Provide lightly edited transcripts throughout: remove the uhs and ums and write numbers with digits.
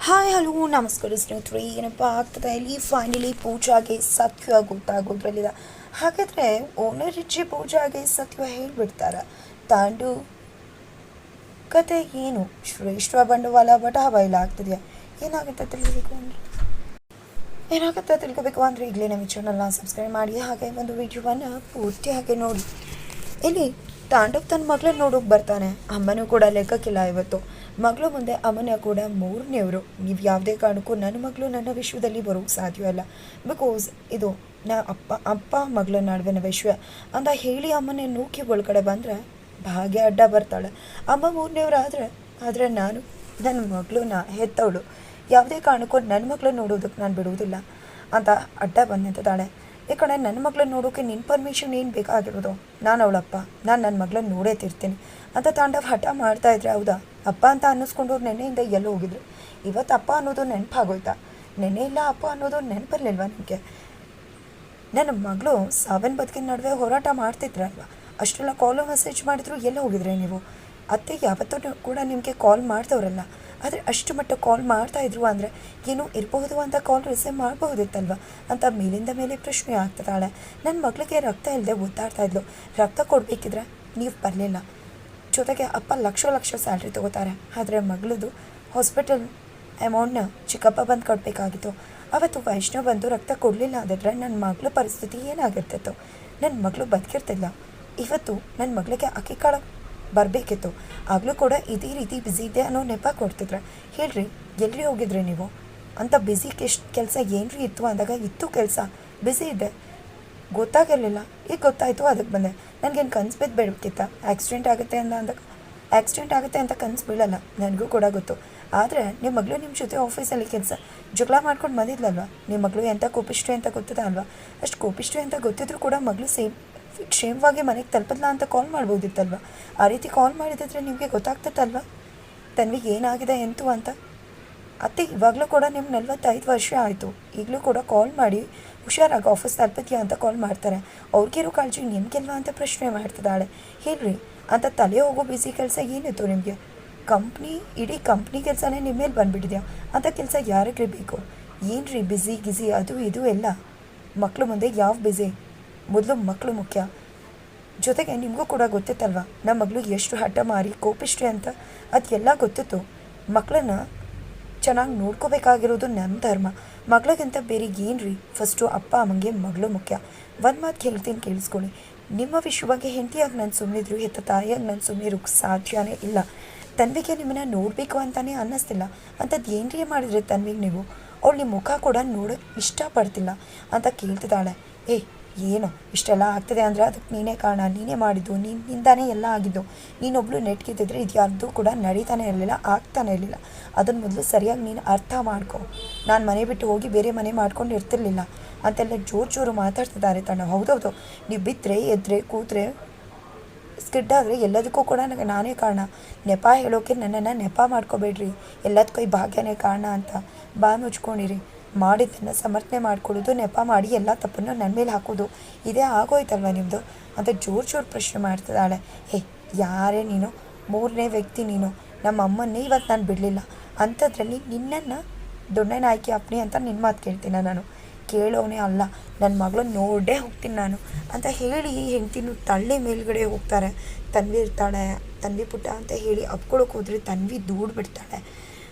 Hi hello ನಮಸ್ಕಾರ ಸ್ನೇಹಿತರೆ. ಏನಪ್ಪ ಆಗ್ತದೆ ಇಲ್ಲಿ ಫೈನಲಿ ಪೂಜಾಗೆ ಸತ್ಯ ಗೊತ್ತಾಗೋದ್ರಲ್ಲಿದೆ. ಹಾಗಾದರೆ ಓನರ್ ರಿಚಿ ಪೂಜಾಗೆ ಸತ್ಯ ಹೇಳಿಬಿಡ್ತಾರೆ. ತಾಂಡು ಕತೆ ಏನು? ಶ್ರೇಷ್ಠ ಬಂಡವಾಳ ಬಟ ಬಯಲಾಗ್ತದೆಯಾ? ಏನಾಗುತ್ತೆ ತಿಳ್ಕೋಬೇಕು ಅಂದರೆ ಈಗಲೇ ನಮ್ಮ ಚಾನಲ್ನ ಸಬ್ಸ್ಕ್ರೈಬ್ ಮಾಡಿ, ಹಾಗೆ ಒಂದು ವಿಡಿಯೋವನ್ನು ಪೂರ್ತಿಯಾಗಿ ನೋಡಿ. ಇಲ್ಲಿ ತಾಂಡವ್ ತನ್ನ ಮಗಳನ್ನ ನೋಡೋಕೆ ಬರ್ತಾನೆ. ಅಮ್ಮನೂ ಕೂಡ ಲೆಕ್ಕಕ್ಕಿಲ್ಲ. ಇವತ್ತು ಮಗಳು ಮುಂದೆ ಅಮ್ಮನ ಕೂಡ ಮೂರನೇವರು. ನೀವು ಯಾವುದೇ ಕಾರಣಕ್ಕೂ ನನ್ನ ಮಗಳು ನನ್ನ ವಿಶ್ವದಲ್ಲಿ ಬರೋಕ್ಕೆ ಸಾಧ್ಯವಲ್ಲ. ಬಿಕಾಸ್ ಇದು ಅಪ್ಪ ಮಗಳ ನಡುವಿನ ವಿಶ್ವ ಅಂತ ಹೇಳಿ ಅಮ್ಮನೇ ನೂಕಿ ಒಳಗಡೆ ಬಂದರೆ ಭಾಗ್ಯ ಅಡ್ಡ ಬರ್ತಾಳೆ. ಅಮ್ಮ ಮೂರನೇವ್ರು ಆದರೆ ನಾನು ನನ್ನ ಮಗಳನ್ನ ಹೆತ್ತವಳು. ಯಾವುದೇ ಕಾರಣಕ್ಕೂ ನನ್ನ ಮಗಳನ್ನ ನೋಡೋದಕ್ಕೆ ನಾನು ಬಿಡುವುದಿಲ್ಲ ಅಂತ ಅಡ್ಡ ಬಂದು ನಿಂತಿದ್ದಾಳೆ. ಈ ಕಡೆ ನನ್ನ ಮಗಳನ್ನ ನೋಡೋಕೆ ನಿನ್ನ ಪರ್ಮಿಷನ್ ಏನು ಬೇಕಾಗಿರೋದು? ನಾನು ಅವಳಪ್ಪ, ನಾನು ನನ್ನ ಮಗಳನ್ನ ನೋಡೇ ತಿರ್ತೀನಿ ಅಂತ ತಾಂಡವ್ ಹಠ ಮಾಡ್ತಾಯಿದ್ರೆ. ಹೌದಾ, ಅಪ್ಪ ಅಂತ ಅನ್ನಿಸ್ಕೊಂಡವ್ರು ನೆನ್ನೆಯಿಂದ ಎಲ್ಲೋ ಹೋಗಿದ್ರು. ಇವತ್ತು ಅಪ್ಪ ಅನ್ನೋದು ನೆನಪಾಗೋಯ್ತಾ? ನೆನ್ನೆ ಇಲ್ಲ ಅಪ್ಪ ಅನ್ನೋದು ನೆನಪರ್ಲಿಲ್ವಾ ನಿಮಗೆ? ನನ್ನ ಮಗಳು ಸಾವಿನ ಬದುಕಿನ ನಡುವೆ ಹೋರಾಟ ಮಾಡ್ತಿದ್ರಲ್ವ, ಅಷ್ಟೆಲ್ಲ ಕಾಲು ಮೆಸೇಜ್ ಮಾಡಿದ್ರು ಎಲ್ಲ ಹೋಗಿದ್ರೆ ನೀವು? ಅತ್ತೆ ಯಾವತ್ತೂ ಕೂಡ ನಿಮಗೆ ಕಾಲ್ ಮಾಡ್ದವ್ರಲ್ಲ, ಆದರೆ ಅಷ್ಟು ಮಟ್ಟ ಕಾಲ್ ಮಾಡ್ತಾಯಿದ್ರು ಅಂದರೆ ಏನೋ ಇರಬಹುದು ಅಂತ ಕಾಲ್ ರಿಸೀವ್ ಮಾಡಬಹುದಿತ್ತಲ್ವ ಅಂತ ಮೇಲಿಂದ ಮೇಲೆ ಪ್ರಶ್ನೆ ಆಗ್ತದಾಳೆ. ನನ್ನ ಮಗಳಿಗೆ ರಕ್ತ ಇಲ್ಲದೆ ಒದ್ದಾಡ್ತಾಯಿದ್ಲು. ರಕ್ತ ಕೊಡಬೇಕಿದ್ರೆ ನೀವು ಬರಲಿಲ್ಲ. ಜೊತೆಗೆ ಅಪ್ಪ ಲಕ್ಷ ಸ್ಯಾಲ್ರಿ ತೊಗೋತಾರೆ, ಆದರೆ ಮಗಳದು ಹಾಸ್ಪಿಟಲ್ ಅಮೌಂಟ್ನ ಚಿಕ್ಕಪ್ಪ ಬಂದು ಕೊಡಬೇಕಾಗಿತ್ತು. ಅವತ್ತು ವೈಷ್ಣವ್ ಬಂದು ರಕ್ತ ಕೊಡಲಿಲ್ಲ ಆಗಿದ್ರೆ ನನ್ನ ಮಗಳ ಪರಿಸ್ಥಿತಿ ಏನಾಗಿರ್ತಿತ್ತು? ನನ್ನ ಮಗಳು ಬದುಕಿರ್ತಿಲ್ಲ. ಇವತ್ತು ನನ್ನ ಮಗಳಿಗೆ ಅಕ್ಕಿ ಕಾಳ ಬರಬೇಕಿತ್ತು. ಆಗಲೂ ಕೂಡ ಇದೇ ರೀತಿ ಬ್ಯುಸಿ ಇದೆ ಅನ್ನೋ ನೆಪ ಕೊಡ್ತಿದ್ರೆ. ಹೇಳ್ರಿ, ಎಲ್ರಿ ಹೋಗಿದ್ರಿ ನೀವು ಅಂತ? ಬ್ಯುಸಿ ಕೆಲಸ ಏನ್ರಿ ಇತ್ತು ಅಂದಾಗ ಇತ್ತು ಕೆಲಸ, ಬ್ಯುಸಿ ಇದೆ, ಗೊತ್ತಾಗಿರಲಿಲ್ಲ. ಈಗ ಗೊತ್ತಾಯಿತು, ಅದಕ್ಕೆ ಬಂದೆ. ನನಗೇನು ಕನಸು ಬಿದ್ದು ಬೇಡಬೇಕಿತ್ತ? ಆಕ್ಸಿಡೆಂಟ್ ಆಗುತ್ತೆ ಅಂತ ಕನಸು ಬೀಳಲ್ಲ, ನನಗೂ ಕೂಡ ಗೊತ್ತು. ಆದರೆ ನಿಮ್ಮ ಮಗಳು ನಿಮ್ಮ ಜೊತೆ ಆಫೀಸಲ್ಲಿ ಕೆಲಸ ಜಗಳ ಮಾಡ್ಕೊಂಡು ಬಂದಿದ್ಲಲ್ವ? ನಿಮ್ಮ ಮಗಳು ಎಂಥ ಕೋಪಿಷ್ಟ್ರಿ ಅಂತ ಗೊತ್ತದ ಅಲ್ವಾ? ಅಷ್ಟು ಕೋಪಿಷ್ಟ್ರಿ ಅಂತ ಗೊತ್ತಿದ್ರು ಕೂಡ ಮಗಳು ಕ್ಷೇಮವಾಗಿ ಮನೆಗೆ ತಲುಪಲ್ಲ ಅಂತ ಕಾಲ್ ಮಾಡ್ಬೋದಿತ್ತಲ್ವ? ಆ ರೀತಿ ಕಾಲ್ ಮಾಡಿದ್ರೆ ನಿಮಗೆ ಗೊತ್ತಾಗ್ತತ್ತಲ್ವ ತನ್ವಿಗೆ ಏನಾಗಿದೆ ಎಂತು ಅಂತ. ಅತ್ತೆ ಇವಾಗಲೂ ಕೂಡ ನಿಮ್ಮ 45 ವರ್ಷ ಆಯಿತು, ಈಗಲೂ ಕೂಡ ಕಾಲ್ ಮಾಡಿ ಹುಷಾರಾಗಿ ಆಫೀಸ್ ತಲುಪತ್ಯಾ ಅಂತ ಕಾಲ್ ಮಾಡ್ತಾರೆ. ಅವ್ರಿಗಿರೋ ಕಾಳಜಿ ನಿಮಗೆಲ್ವಾ ಅಂತ ಪ್ರಶ್ನೆ ಮಾಡ್ತಿದ್ದಾಳೆ. ಹೇಳ್ರಿ, ಅಂತ ತಲೆ ಹೋಗೋ ಬ್ಯುಸಿ ಕೆಲಸ ಏನಿತ್ತು ನಿಮಗೆ? ಇಡೀ ಕಂಪ್ನಿ ಕೆಲಸನೇ ನಿಮ್ಮ ಮೇಲೆ ಬಂದುಬಿಟ್ಟಿದ್ಯಾ? ಅಂಥ ಕೆಲಸ ಯಾರಿಗೆ ಬೇಕು? ಏನು ರೀ ಬ್ಯುಸಿ ಅದು ಇದು ಎಲ್ಲ? ಮಕ್ಕಳು ಮುಂದೆ ಯಾವ ಬ್ಯುಸಿ? ಮೊದಲು ಮಕ್ಕಳು ಮುಖ್ಯ. ಜೊತೆಗೆ ನಿಮಗೂ ಕೂಡ ಗೊತ್ತಿತ್ತಲ್ವ ನಮ್ಮ ಮಗಳು ಎಷ್ಟು ಹಠ ಮಾರಿ ಕೋಪಿಷ್ಟ್ರಿ ಅಂತ? ಅದೆಲ್ಲ ಗೊತ್ತಿತ್ತು. ಮಕ್ಕಳನ್ನ ಚೆನ್ನಾಗಿ ನೋಡ್ಕೋಬೇಕಾಗಿರೋದು ನನ್ನ ಧರ್ಮ. ಮಗಳಿಗಿಂತ ಬೇರೆ ಏನು ರೀ? ಫಸ್ಟು ಅಪ್ಪ ಅಮ್ಮಂಗೆ ಮಗಳು ಮುಖ್ಯ. ಒಂದು ಮಾತು ಹೇಳ್ತೀನಿ, ಕೇಳಿಸ್ಕೊಳ್ಳಿ. ನಿಮ್ಮ ವಿಷಯವಾಗಿ ಹೆಂಡತಿಯಾಗಿ ನಾನು ಸುಮ್ಮನಿದ್ರು, ಹೆತ್ತ ತಾಯಿಯಾಗಿ ನಾನು ಸುಮ್ಮನಿರೋಕ್ಕೆ ಸಾಧ್ಯನೇ ಇಲ್ಲ. ತನ್ವಿಗೆ ನಿಮ್ಮನ್ನು ನೋಡಬೇಕು ಅಂತಲೇ ಅನ್ನಿಸ್ತಿಲ್ಲ. ಅಂಥದ್ದು ಏನ್ರಿ ಮಾಡಿದ್ರೆ ತನ್ವಿಗೆ ನೀವು? ಅವಳು ನಿಮ್ಮ ಮುಖ ಕೂಡ ನೋಡೋಕ್ಕೆ ಇಷ್ಟಪಡ್ತಿಲ್ಲ ಅಂತ ಕೇಳ್ತಿದ್ದಾಳೆ. ಏನು ಇಷ್ಟೆಲ್ಲ ಆಗ್ತದೆ ಅಂದರೆ ಅದಕ್ಕೆ ನೀನೇ ಕಾರಣ, ನೀನೇ ಮಾಡಿದ್ದು, ನಿನ್ನಿಂದಾನೇ ಎಲ್ಲ ಆಗಿದ್ದು. ನೀನೊಬ್ಬಳು ನೆಟ್ಗಿದ್ದಿದ್ರೆ ಇದು ಯಾರ್ದು ಕೂಡ ನಡೀತಾನೆ ಇರಲಿಲ್ಲ, ಆಗ್ತಾನೆ ಇರಲಿಲ್ಲ. ಅದನ್ನು ಮೊದಲು ಸರಿಯಾಗಿ ನೀನು ಅರ್ಥ ಮಾಡ್ಕೊ. ನಾನು ಮನೆ ಬಿಟ್ಟು ಹೋಗಿ ಬೇರೆ ಮನೆ ಮಾಡ್ಕೊಂಡು ಇರ್ತಿರ್ಲಿಲ್ಲ ಅಂತೆಲ್ಲ ಜೋರು ಮಾತಾಡ್ತಿದ್ದಾರೆ ತಣ್ಣ. ಹೌದೌದು, ನೀವು ಬಿದ್ದರೆ ಎದ್ದರೆ ಕೂತ್ರೆ ಸ್ಕಿಡ್ಡಾದರೆ ಎಲ್ಲದಕ್ಕೂ ಕೂಡ ನಾನೇ ಕಾರಣ. ನೆಪ ಹೇಳೋಕೆ ನನ್ನನ್ನು ನೆಪ ಮಾಡ್ಕೋಬೇಡ್ರಿ. ಎಲ್ಲದಕ್ಕೂ ಈ ಭಾಗ್ಯನೇ ಕಾರಣ ಅಂತ ಬಾಯಿ ಮುಚ್ಕೊಂಡಿರಿ. ಮಾಡಿದ್ದನ್ನು ಸಮರ್ಥನೆ ಮಾಡ್ಕೊಳ್ಳೋದು, ನೆಪ ಮಾಡಿ ಎಲ್ಲ ತಪ್ಪನ್ನು ನನ್ನ ಮೇಲೆ ಹಾಕೋದು, ಇದೇ ಆಗೋಯ್ತಲ್ವ ನಿಮ್ಮದು ಅಂತ ಜೋರು ಪ್ರಶ್ನೆ ಮಾಡ್ತಿದ್ದಾಳೆ. ಯಾರೇ ನೀನು? ಮೂರನೇ ವ್ಯಕ್ತಿ ನೀನು. ನಮ್ಮ ಅಮ್ಮನ್ನೇ ಇವತ್ತು ನಾನು ಬಿಡಲಿಲ್ಲ. ಅಂಥದ್ರಲ್ಲಿ ನಿನ್ನನ್ನು ದೊಡ್ಡನ ಆಯ್ಕೆ ಅಪ್ಪಣೆ ಅಂತ ನಿನ್ನ ಮಾತು ಕೇಳ್ತೀನ ನಾನು? ಕೇಳೋನೇ ಅಲ್ಲ, ನನ್ನ ಮಗಳನ್ನ ನೋಡೇ ಹೋಗ್ತೀನಿ ನಾನು ಅಂತ ಹೇಳಿ ಹೆಂಡ್ತಿನೂ ತಳ್ಳಿ ಮೇಲ್ಗಡೆ ಹೋಗ್ತಾರೆ. ತನ್ವಿ ಇರ್ತಾಳೆ. ತನ್ವಿ ಪುಟ್ಟ ಅಂತ ಹೇಳಿ ಅಪ್ಕೊಳಕ್ಕೆ ಹೋದರೆ ತನ್ವಿ ದೂಡ್ಬಿಡ್ತಾಳೆ.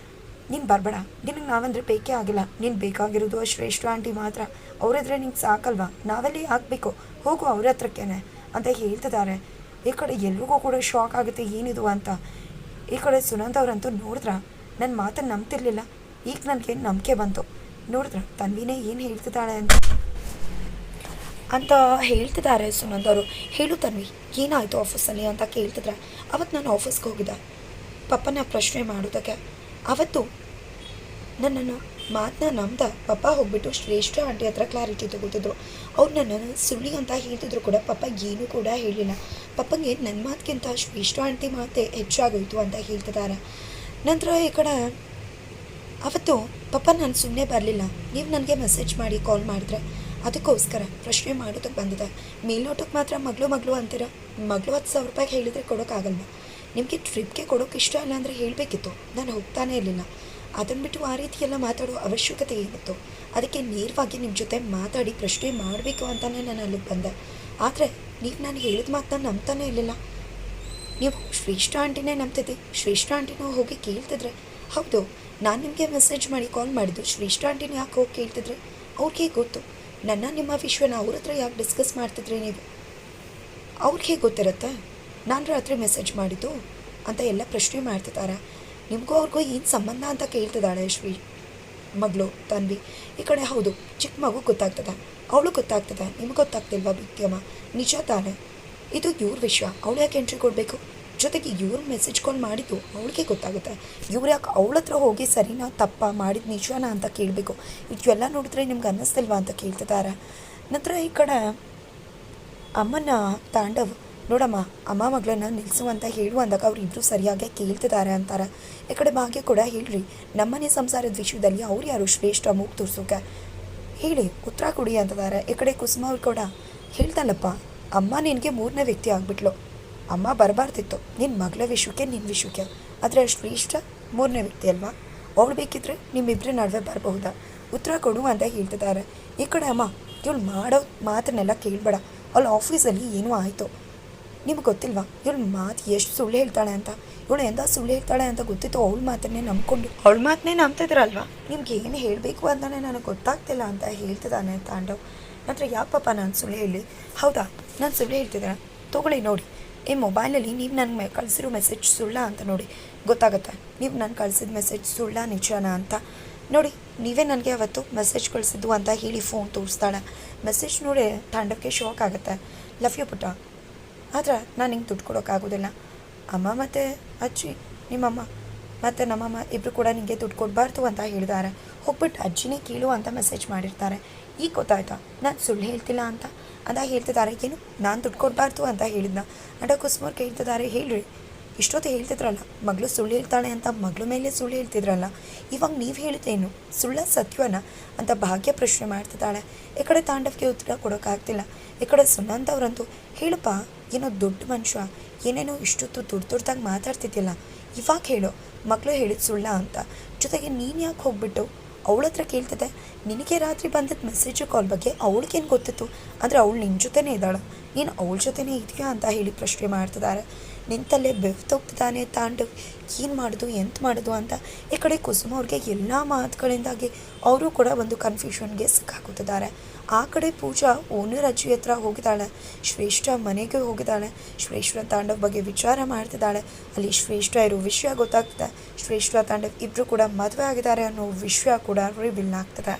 ನೀನು ಬರಬೇಡ, ನಿನಗೆ ನಾವಂದರೆ ಬೇಕೇ ಆಗಿಲ್ಲ. ನೀನು ಬೇಕಾಗಿರೋದು ಆ ಶ್ರೇಷ್ಠ ಆಂಟಿ ಮಾತ್ರ. ಅವರಿದ್ರೆ ನಿಂಗೆ ಸಾಕಲ್ವಾ? ನಾವೆಲ್ಲಿ ಹಾಕಬೇಕು? ಹೋಗು ಅವ್ರ ಹತ್ರಕ್ಕೇನೆ ಅಂತ ಹೇಳ್ತಿದ್ದಾರೆ. ಈ ಕಡೆ ಎಲ್ರಿಗೂ ಕೂಡ ಶಾಕ್ ಆಗುತ್ತೆ, ಏನಿದು ಅಂತ. ಈ ಕಡೆ ಸುನಂದ್ ಅವರಂತೂ ನೋಡಿದ್ರ ನನ್ನ ಮಾತನ್ನು ನಂಬ್ತಿರ್ಲಿಲ್ಲ. ಈಗ ನನಗೇನು ನಂಬಿಕೆ ಬಂತು. ನೋಡಿದ್ರ ತನ್ವಿನೇ ಏನು ಹೇಳ್ತಿದ್ದಾಳೆ ಅಂತ ಹೇಳ್ತಿದ್ದಾರೆ ಸುನಂದ್ ಅವರು. ಹೇಳು ತನ್ವಿ, ಏನಾಯಿತು ಆಫೀಸಲ್ಲಿ ಅಂತ ಕೇಳ್ತಿದ್ರೆ. ಅವತ್ತು ನಾನು ಆಫೀಸ್ಗೆ ಹೋಗಿದ್ದೆ ಪಪ್ಪನ ಪ್ರಶ್ನೆ ಮಾಡೋದಕ್ಕೆ. ಅವತ್ತು ನನ್ನನ್ನು ಮಾತನ್ನ ನಂಬ್ದ ಪಪ್ಪ ಹೋಗ್ಬಿಟ್ಟು ಶ್ರೇಷ್ಠ ಆಂಟಿ ಹತ್ರ ಕ್ಲಾರಿಟಿ ತಗೋತಿದ್ರು. ಅವ್ರು ನನ್ನನ್ನು ಸುಳ್ಳಿ ಅಂತ ಹೇಳ್ತಿದ್ರು ಕೂಡ ಪಪ್ಪ ಏನೂ ಕೂಡ ಹೇಳಿಲ್ಲ. ಪಪ್ಪಂಗೆ ನನ್ನ ಮಾತಿಗಿಂತ ಶ್ರೇಷ್ಠ ಆಂಟಿ ಮಾತೇ ಹೆಚ್ಚಾಗೋಯ್ತು ಅಂತ ಹೇಳ್ತಿದ್ದಾರೆ. ನಂತರ ಈ ಕಡೆ ಅವತ್ತು ಪಪ್ಪ ನಾನು ಸುಮ್ಮನೆ ಬರಲಿಲ್ಲ, ನೀವು ನನಗೆ ಮೆಸೇಜ್ ಮಾಡಿ ಕಾಲ್ ಮಾಡಿದ್ರೆ ಅದಕ್ಕೋಸ್ಕರ ಪ್ರಶ್ನೆ ಮಾಡೋದಕ್ಕೆ ಬಂದಿದೆ. ಮೇಲ್ನೋಟಕ್ಕೆ ಮಾತ್ರ ಮಗಳು ಅಂತೀರ. ಮಗಳು 10,000 ರೂಪಾಯಿಗೆ ಹೇಳಿದರೆ ಕೊಡೋಕ್ಕಾಗಲ್ವ? ನಿಮಗೆ ಟ್ರಿಪ್ಗೆ ಕೊಡೋಕೆ ಇಷ್ಟ ಇಲ್ಲ ಅಂದರೆ ಹೇಳಬೇಕಿತ್ತು, ನಾನು ಹೋಗ್ತಾನೇ ಇರಲಿಲ್ಲ. ಅದನ್ನು ಬಿಟ್ಟು ಆ ರೀತಿ ಎಲ್ಲ ಮಾತಾಡೋ ಅವಶ್ಯಕತೆ ಏನಿತ್ತು? ಅದಕ್ಕೆ ನೇರವಾಗಿ ನಿಮ್ಮ ಜೊತೆ ಮಾತಾಡಿ ಪ್ರಶ್ನೆ ಮಾಡಬೇಕು ಅಂತಲೇ ನಾನು ಅಲ್ಲಿಗೆ ಬಂದೆ. ಆದರೆ ನೀವು ನಾನು ಹೇಳಿದ ಮಾತನ್ನ ನಂಬ್ತಾನೇ ಇರಲಿಲ್ಲ. ನೀವು ಶ್ರೇಷ್ಠ ಆಂಟಿನೇ ನಂಬ್ತಿದ್ದೆ. ಶ್ರೇಷ್ಠ ಆಂಟಿನೂ ಹೋಗಿ ಕೇಳ್ತಿದ್ರೆ, ಹೌದು ನಾನು ನಿಮಗೆ ಮೆಸೇಜ್ ಮಾಡಿ ಕಾಲ್ ಮಾಡಿದ್ದು ಶ್ರೇಷ್ಠ ಆಂಟಿನ ಯಾಕೆ ಹೋಗಿ ಕೇಳ್ತಿದ್ರೆ? ಅವ್ರಿಗೆ ಗೊತ್ತು. ನಿಮ್ಮ ವಿಷಯನ ಅವ್ರ ಹತ್ರ ಯಾಕೆ ಡಿಸ್ಕಸ್ ಮಾಡ್ತಿದ್ರಿ ನೀವು? ಅವ್ರಿಗೆ ಗೊತ್ತಿರುತ್ತೆ ನಾನು ರಾತ್ರಿ ಮೆಸೇಜ್ ಮಾಡಿದ್ದು ಅಂತ ಎಲ್ಲ ಪ್ರಶ್ನೆ ಮಾಡ್ತಿದ್ದಾರೆ. ನಿಮಗೂ ಅವ್ರಿಗೂ ಏನು ಸಂಬಂಧ ಅಂತ ಕೇಳ್ತಿದ್ದಾಳೆ ಮಗಳು ತನ್ವಿ. ಈ ಕಡೆ ಹೌದು, ಚಿಕ್ಕ ಮಗು ಗೊತ್ತಾಗ್ತದೆ, ಅವಳು ಗೊತ್ತಾಗ್ತದೆ, ನಿಮ್ಗೆ ಗೊತ್ತಾಗ್ತಿಲ್ವಾ ಬಿದ್ಯಮ್ಮ? ನಿಜ ತಾನೆ, ಇದು ಇವ್ರ ವಿಷಯ, ಅವಳು ಯಾಕೆ ಎಂಟ್ರಿ ಕೊಡಬೇಕು? ಜೊತೆಗೆ ಇವ್ರು ಮೆಸೇಜ್ ಕಾಲ್ ಮಾಡಿದ್ದು ಅವಳಿಗೆ ಗೊತ್ತಾಗುತ್ತೆ. ಇವ್ರು ಯಾಕೆ ಅವಳ ಹತ್ರ ಹೋಗಿ ಸರಿನಾ ತಪ್ಪ ಮಾಡಿದ ನಿಜಾನ ಅಂತ ಕೇಳಬೇಕು? ಇದೆಲ್ಲ ನೋಡಿದ್ರೆ ನಿಮ್ಗೆ ಅನ್ನಿಸ್ತಿಲ್ವಾ ಅಂತ ಕೇಳ್ತಿದ್ದಾರೆ. ನಂತರ ಈ ಕಡೆ ಅಮ್ಮನ ತಾಂಡವ್, ನೋಡಮ್ಮ ಅಮ್ಮ ಮಗಳನ್ನ ನಿಲ್ಲಿಸು ಅಂತ ಹೇಳು ಅಂದಾಗ ಅವ್ರು ಇಬ್ಬರು ಸರಿಯಾಗಿ ಕೇಳ್ತಿದ್ದಾರೆ ಅಂತಾರೆ. ಈ ಕಡೆ ಭಾಗ್ಯ ಕೂಡ ಹೇಳ್ರಿ, ನಮ್ಮನೆ ಸಂಸಾರದ ವಿಷಯದಲ್ಲಿ ಅವ್ರು ಯಾರು ಶ್ರೇಷ್ಠ ಮೂಗು ತೋರ್ಸೋಕೆ ಹೇಳಿ ಉತ್ತರ ಕೊಡಿ ಅಂತಿದ್ದಾರೆ. ಈ ಕಡೆ ಕುಸುಮ ಅವ್ರು ಕೂಡ ಹೇಳ್ತಲ್ಲಪ್ಪ, ಅಮ್ಮ ನಿನಗೆ ಮೂರನೇ ವ್ಯಕ್ತಿ ಆಗಿಬಿಟ್ಲು, ಅಮ್ಮ ಬರಬಾರ್ದಿತ್ತು ನಿನ್ನ ಮಗಳ ವಿಷಯಕ್ಕೆ, ನಿನ್ನ ವಿಷಯಕ್ಕೆ. ಆದರೆ ಶ್ರೇಷ್ಠ ಮೂರನೇ ವ್ಯಕ್ತಿ ಅಲ್ವಾ, ಅವಳು ಬೇಕಿದ್ರೆ ನಿಮ್ಮಿಬ್ಬರ ನಡುವೆ ಬರಬಹುದಾ? ಉತ್ತರ ಕೊಡು ಅಂತ ಹೇಳ್ತಿದ್ದಾರೆ. ಈ ಕಡೆ ಅಮ್ಮ, ಇವಳು ಮಾಡೋ ಮಾತನ್ನೆಲ್ಲ ಕೇಳಬೇಡ, ಅವಳು ಆಫೀಸಲ್ಲಿ ಏನೂ ಆಯಿತು, ನಿಮ್ಗೆ ಗೊತ್ತಿಲ್ವಾ ಇವಳು ಮಾತು ಎಷ್ಟು ಸುಳ್ಳು ಹೇಳ್ತಾಳೆ ಅಂತ? ಇವಳು ಎಂದ ಸುಳ್ಳು ಹೇಳ್ತಾಳೆ ಅಂತ ಗೊತ್ತಿತ್ತು, ಅವಳ ಮಾತನ್ನೇ ನಂಬ್ಕೊಂಡು ಅವಳ ಮಾತನ್ನೇ ನಂಬ್ತಿದ್ರಲ್ವಾ? ನಿಮ್ಗೆ ಏನು ಹೇಳಬೇಕು ಅಂತಲೇ ನನಗೆ ಗೊತ್ತಾಗ್ತಿಲ್ಲ ಅಂತ ಹೇಳ್ತಿದ್ದಾನೆ ತಾಂಡವ್. ನಂತರ ಯಾಕಪ್ಪ ನಾನು ಸುಳ್ಳು ಹೇಳಿ? ಹೌದಾ ನಾನು ಸುಳ್ಳು ಹೇಳ್ತಿದ್ದೆ, ತೊಗೊಳ್ಳಿ ನೋಡಿ ಈ ಮೊಬೈಲಲ್ಲಿ ನೀವು ನನ್ನ ಕಳಿಸಿರೋ ಮೆಸೇಜ್ ಸುಳ್ಳ ಅಂತ ನೋಡಿ ಗೊತ್ತಾಗುತ್ತೆ. ನೀವು ನಾನು ಕಳಿಸಿದ ಮೆಸೇಜ್ ಸುಳ್ಳ ನಿಜಾನ ಅಂತ ನೋಡಿ. ನೀವೇ ನನಗೆ ಅವತ್ತು ಮೆಸೇಜ್ ಕಳಿಸಿದ್ದು ಅಂತ ಹೇಳಿ ಫೋನ್ ತೋರಿಸ್ತಾಳೆ. ಮೆಸೇಜ್ ನೋಡಿ ತಾಂಡವ್ಗೆ ಶಾಕ್ ಆಗುತ್ತೆ. ಲವ್ ಯು ಪುಟ್ಟ, ಆದರೆ ನಾನು ಹಿಂಗೆ ದುಡ್ಡು ಕೊಡೋಕ್ಕಾಗೋದಿಲ್ಲ. ಅಮ್ಮ ಮತ್ತು ಅಜ್ಜಿ, ನಿಮ್ಮಮ್ಮ ಮತ್ತು ನಮ್ಮಮ್ಮ ಇಬ್ಬರು ಕೂಡ ನಿಮಗೆ ದುಡ್ಡು ಕೊಡಬಾರ್ದು ಅಂತ ಹೇಳಿದ್ದಾರೆ. ಹೋಗ್ಬಿಟ್ಟು ಅಜ್ಜಿನೇ ಕೇಳು ಅಂತ ಮೆಸೇಜ್ ಮಾಡಿರ್ತಾರೆ. ಈಗ ಗೊತ್ತಾಯ್ತಾ ನಾನು ಸುಳ್ಳು ಹೇಳ್ತಿಲ್ಲ ಅಂತ ಹೇಳ್ತಿದ್ದಾರೆ. ಏನು ನಾನು ದುಡ್ಡು ಕೊಡಬಾರ್ದು ಅಂತ ಹೇಳಿದ್ನ ಅಂಡ ಕುಸುಮವ್ರು ಕೇಳ್ತಿದ್ದಾರೆ. ಹೇಳ್ರಿ, ಇಷ್ಟೊತ್ತು ಹೇಳ್ತಿದ್ರಲ್ಲ ಮಗಳು ಸುಳ್ಳು ಹೇಳ್ತಾಳೆ ಅಂತ, ಮಗಳ ಮೇಲೆ ಸುಳ್ಳು ಹೇಳ್ತಿದ್ರಲ್ಲ, ಇವಾಗ ನೀವು ಹೇಳಿದ್ದೇನು ಸುಳ್ಳ ಸತ್ಯವನ ಅಂತ ಭಾಗ್ಯ ಪ್ರಶ್ನೆ ಮಾಡ್ತಿದ್ದಾಳೆ. ಈ ಕಡೆ ತಾಂಡವ್ಗೆ ಉತ್ತರ ಕೊಡೋಕ್ಕಾಗ್ತಿಲ್ಲ. ಈ ಕಡೆ ಸುನಂದ್ ಅವರಂತೂ, ಹೇಳಪ್ಪ ಏನೋ ದೊಡ್ಡ ಮನುಷ್ಯ, ಏನೇನೋ ಇಷ್ಟೊತ್ತು ದೊಡ್ಡದಾಗಿ ಮಾತಾಡ್ತಿದ್ದಿಲ್ಲ, ಇವಾಗ ಹೇಳು ಮಗಳು ಹೇಳಿದ ಸುಳ್ಳ ಅಂತ. ಜೊತೆಗೆ ನೀನು ಯಾಕೆ ಹೋಗ್ಬಿಟ್ಟು ಅವಳ ಹತ್ರ ಕೇಳ್ತಿದ್ದೆ? ನಿನಗೆ ರಾತ್ರಿ ಬಂದಿದ್ದ ಮೆಸೇಜು ಕಾಲ್ ಬಗ್ಗೆ ಅವಳಿಗೇನು ಗೊತ್ತಿತ್ತು? ಅಂದರೆ ಅವಳು ನಿನ್ನ ಜೊತೆನೇ ಇದ್ದಾಳ, ನೀನು ಅವಳ ಜೊತೆನೇ ಇದೆಯಾ ಅಂತ ಹೇಳಿ ಪ್ರಶ್ನೆ ಮಾಡ್ತಿದ್ದಾರೆ. ನಿಂತಲ್ಲೇ ಬೆವ್ತೋಗ್ತಿದ್ದಾನೆ ತಾಂಡವ್. ಏನು ಮಾಡೋದು ಎಂತ ಮಾಡೋದು ಅಂತ. ಈ ಕಡೆ ಕುಸುಮ ಅವ್ರಿಗೆ ಎಲ್ಲ ಮಾತುಗಳಿಂದಾಗಿ ಅವರು ಕೂಡ ಒಂದು ಕನ್ಫ್ಯೂಷನ್ಗೆ ಸಿಕ್ಕಾಕೋತಿದ್ದಾರೆ. ಆ ಕಡೆ ಪೂಜಾ ಓನರ್ ಅಜ್ಜಿ ಹತ್ರ ಹೋಗಿದ್ದಾಳೆ, ಶ್ರೇಷ್ಠ ಮನೆಗೆ ಹೋಗಿದ್ದಾಳೆ, ಶ್ರೇಷ್ಠ ತಾಂಡವ್ ಬಗ್ಗೆ ವಿಚಾರ ಮಾಡ್ತಿದ್ದಾಳೆ. ಅಲ್ಲಿ ಶ್ರೇಷ್ಠ ಇರೋ ವಿಷಯ ಗೊತ್ತಾಗ್ತದೆ. ಶ್ರೇಷ್ಠ ತಾಂಡವ್ ಇಬ್ಬರು ಕೂಡ ಮದುವೆ ಆಗಿದ್ದಾರೆ ಅನ್ನೋ ವಿಷಯ ಕೂಡ ರಿವೀಲ್ ಆಗ್ತದೆ.